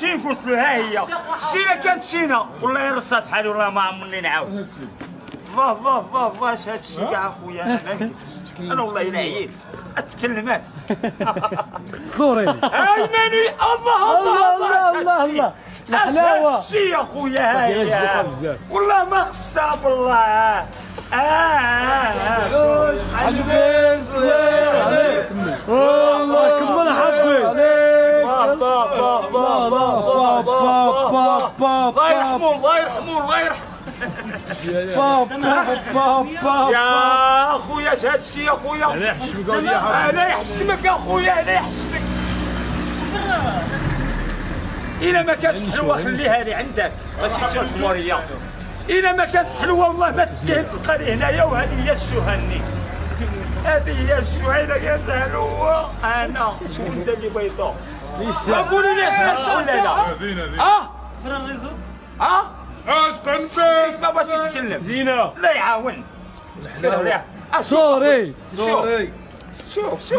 ماشي قلت له ها هي شينا كانت شينا والله يرصها بحالي والله ما عمرني نعاود فاه اش هاد الشيء كاع اخويا انا ما نكذبش انا والله الا عييت اتكلمات صوري ايماني الله الحلاوه الشيء يا خويا ها هي والله ما خصها بالله والله كمل حبي الله يرحمه الله يرحمه الله يرحمه يا خويا اش هاد الشيء يا خويا انا يحشمك يا خويا انا يحشمك إلا ما كانتش حلوه خليها لي عندك ماشي تجي الجمهوريه إلا ما كانتش حلوه والله ما تسكين تلقى لي هنايا وهذه هي الشهني هذه هي الشهينه كانت حلوه انا شكون داني بيضاء قولوا لي اسمها ولا لا فين الريزو؟ اش تنبه ما بغاش يتكلم زينه لا يعاون صوري شوف